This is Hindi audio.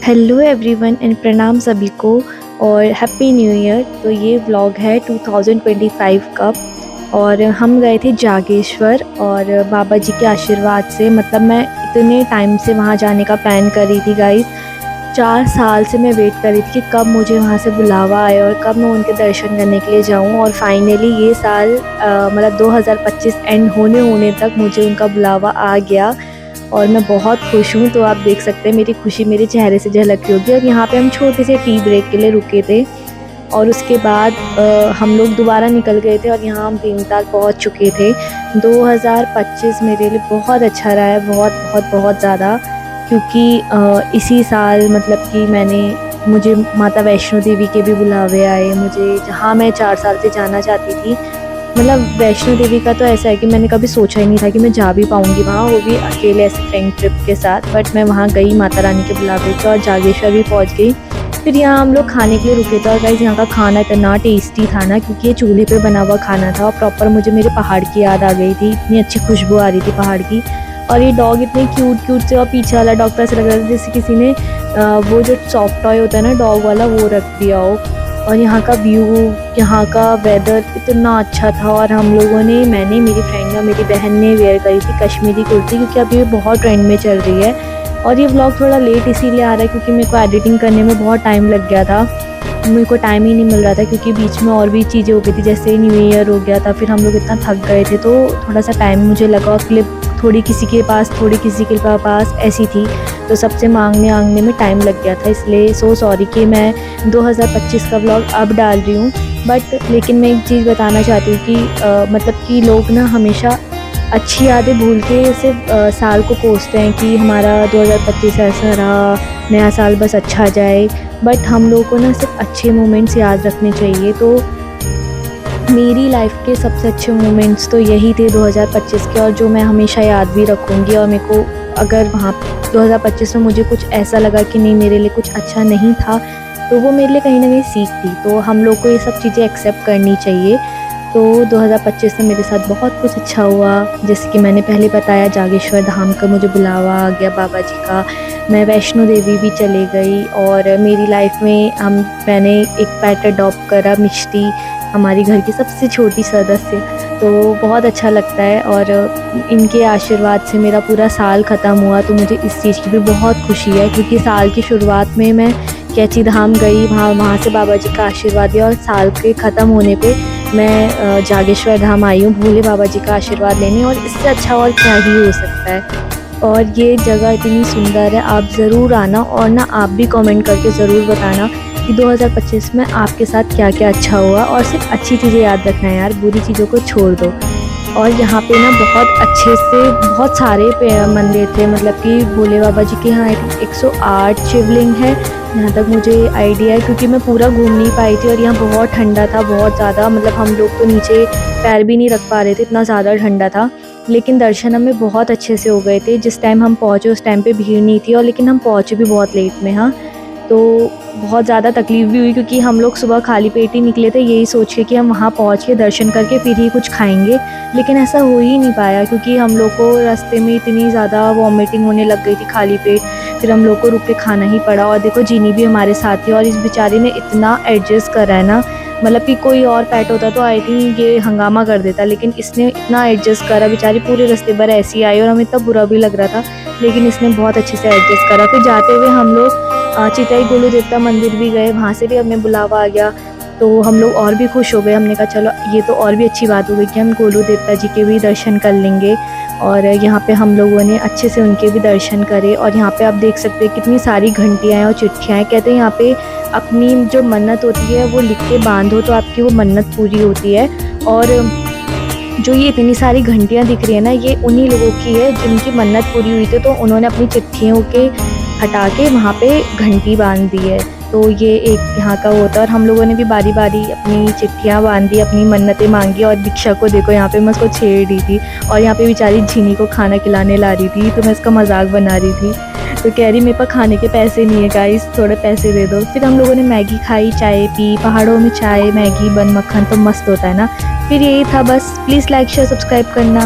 हेलो एवरीवन एंड प्रणाम सभी को और हैप्पी न्यू ईयर। तो ये व्लॉग है 2025 का और हम गए थे जागेश्वर और बाबा जी के आशीर्वाद से मतलब मैं इतने टाइम से वहाँ जाने का प्लान कर रही थी गाइस। 4 साल से मैं वेट कर रही थी कि कब मुझे वहाँ से बुलावा आए और कब मैं उनके दर्शन करने के लिए जाऊँ और फाइनली ये साल मतलब 2025 एंड होने तक मुझे उनका बुलावा आ गया और मैं बहुत खुश हूँ। तो आप देख सकते हैं मेरी खुशी मेरे चेहरे से झलक रही होगी। और यहाँ पे हम छोटे से टी ब्रेक के लिए रुके थे और उसके बाद हम लोग दोबारा निकल गए थे और यहाँ हम भीमताल पहुँच चुके थे। 2025 मेरे लिए बहुत अच्छा रहा है, बहुत बहुत बहुत ज़्यादा, क्योंकि इसी साल मतलब कि मुझे माता वैष्णो देवी के भी बुलावे आए, मुझे जहाँ मैं 4 साल से जाना चाहती थी। मतलब वैष्णो देवी का तो ऐसा है कि मैंने कभी सोचा ही नहीं था कि मैं जा भी पाऊँगी वहाँ, वो भी अकेले ऐसे फ्रेंड ट्रिप के साथ। बट मैं वहाँ गई माता रानी के बुलावे पे और जागेश्वर भी पहुँच गई। फिर यहाँ हम लोग खाने के लिए रुके थे और गाइस यहाँ का खाना इतना टेस्टी था ना, क्योंकि ये चूल्हे पे बना हुआ खाना था और प्रॉपर मुझे मेरे पहाड़ की याद आ गई थी। इतनी अच्छी खुशबू आ रही थी पहाड़ की। और ये डॉग इतने क्यूट से, और पीछे वाला डॉग तो ऐसा लग रहा था जैसे किसी ने वो जो सॉफ्ट टॉय होता है ना डॉग वाला, वो रख दिया हो। और यहाँ का व्यू, यहाँ का वेदर इतना अच्छा था। और हम लोगों ने, मैंने, मेरी फ्रेंड और मेरी बहन ने वेयर करी थी कश्मीरी कुर्ती, क्योंकि अभी ये बहुत ट्रेंड में चल रही है। और ये व्लॉग थोड़ा लेट इसीलिए आ रहा है क्योंकि मेरे को एडिटिंग करने में बहुत टाइम लग गया था, मेरे को टाइम ही नहीं मिल रहा था, क्योंकि बीच में और भी चीज़ें हो गई थी, जैसे न्यू ईयर हो गया था, फिर हम लोग इतना थक गए थे तो थोड़ा सा टाइम मुझे लगा। और क्लिप थोड़ी किसी के पास, थोड़ी किसी के पास ऐसी थी, तो सबसे मांगने में टाइम लग गया था। इसलिए सो सॉरी कि मैं 2025 का व्लॉग अब डाल रही हूँ। बट लेकिन मैं एक चीज़ बताना चाहती हूँ कि मतलब कि लोग ना हमेशा अच्छी यादें भूल के सिर्फ साल को कोसते हैं कि हमारा 2025 ऐसा रहा, नया साल बस अच्छा जाए। बट हम लोगों को ना सिर्फ अच्छे मोमेंट्स याद रखने चाहिए। तो मेरी लाइफ के सबसे अच्छे मोमेंट्स तो यही थे 2025 के, और जो मैं हमेशा याद भी रखूँगी। और मेरे को अगर वहाँ 2025 में मुझे कुछ ऐसा लगा कि नहीं मेरे लिए कुछ अच्छा नहीं था, तो वो मेरे लिए कहीं ना कहीं सीख थी। तो हम लोग को ये सब चीज़ें एक्सेप्ट करनी चाहिए। तो 2025 में मेरे साथ बहुत कुछ अच्छा हुआ। जैसे कि मैंने पहले बताया, जागेश्वर धाम का मुझे बुलावा आ गया बाबा जी का, मैं वैष्णो देवी भी चले गई। और मेरी लाइफ में मैंने एक पेट अडॉप्ट करा, मिष्टी, हमारी घर की सबसे छोटी सदस्य। तो बहुत अच्छा लगता है और इनके आशीर्वाद से मेरा पूरा साल ख़त्म हुआ, तो मुझे इस चीज़ की भी बहुत खुशी है, क्योंकि साल की शुरुआत में मैं कैची धाम गई, वहाँ से बाबा जी का आशीर्वाद दिया, और साल के ख़त्म होने पे मैं जागेश्वर धाम आई हूँ भोले बाबा जी का आशीर्वाद लेने। और इससे अच्छा और क्या ही हो सकता है। और ये जगह इतनी सुंदर है, आप ज़रूर आना। और ना आप भी कमेंट करके ज़रूर बताना कि 2025 में आपके साथ क्या क्या अच्छा हुआ। और सिर्फ अच्छी चीज़ें याद रखना है यार, बुरी चीज़ों को छोड़ दो। और यहाँ पे ना बहुत अच्छे से बहुत सारे मंदिर थे, मतलब कि भोले बाबा जी के यहाँ 108 शिवलिंग है, जहाँ तक मुझे आइडिया है, क्योंकि मैं पूरा घूम नहीं पाई थी। और यहाँ बहुत ठंडा था, बहुत ज़्यादा, मतलब हम लोग तो नीचे पैर भी नहीं रख पा रहे थे, इतना ज़्यादा ठंडा था। लेकिन दर्शन हमें बहुत अच्छे से हो गए थे। जिस टाइम हम पहुँचे उस टाइम पे भीड़ नहीं थी, और लेकिन हम पहुँचे भी बहुत लेट में। हाँ, तो बहुत ज़्यादा तकलीफ़ भी हुई, क्योंकि हम लोग सुबह खाली पेट ही निकले थे, यही सोच के कि हम वहाँ पहुँच के दर्शन करके फिर ही कुछ खाएंगे। लेकिन ऐसा हो ही नहीं पाया, क्योंकि हम लोग को रास्ते में इतनी ज़्यादा वॉमिटिंग होने लग गई थी खाली पेट। फिर हम लोग को रुक के खाना ही पड़ा। और देखो जीनी भी हमारे साथ थी, और इस बेचारी ने इतना एडजस्ट करा है ना, मतलब कि कोई और पेट होता तो आई थिंक ये हंगामा कर देता, लेकिन इसने इतना एडजस्ट करा, बेचारी पूरे रास्ते भर ऐसी आई। और हमें इतना बुरा भी लग रहा था, लेकिन इसने बहुत अच्छे से एडजस्ट करा। फिर जाते हुए हम लोग चितई गोलू देवता मंदिर भी गए, वहाँ से भी हमें बुलावा आ गया, तो हम लोग और भी खुश हो गए। हमने कहा चलो ये तो और भी अच्छी बात हो गई कि हम गोलू देवता जी के भी दर्शन कर लेंगे। और यहाँ पे हम लोगों ने अच्छे से उनके भी दर्शन करे। और यहाँ पे आप देख सकते हैं कितनी सारी घंटियाँ हैं और चिट्ठियाँ हैं। कहते हैं यहाँ पे अपनी जो मन्नत होती है वो लिख के बांधो तो आपकी वो मन्नत पूरी होती है। और जो ये इतनी सारी घंटियाँ दिख रही है ना, ये उन्हीं लोगों की है जिनकी मन्नत पूरी हुई थी, तो उन्होंने अपनी चिट्ठियों के हटा के वहाँ पे घंटी बांध दी है। तो ये एक यहाँ का होता है। और हम लोगों ने भी बारी बारी अपनी चिट्ठियाँ बांधी, अपनी मन्नतें मांगी। और दीक्षा को देखो यहाँ पे मैं उसको छेड़ रही थी, और यहाँ पे बेचारी झीनी को खाना खिलाने ला रही थी, तो मैं इसका मजाक बना रही थी। तो कह रही मेरे पास खाने के पैसे नहीं है गाइस, थोड़े पैसे दे दो। फिर हम लोगों ने मैगी खाई, चाय पी। पहाड़ों में चाय, मैगी, बन मक्खन तो मस्त होता है ना। फिर यही था बस। प्लीज़ लाइक शेयर सब्सक्राइब करना।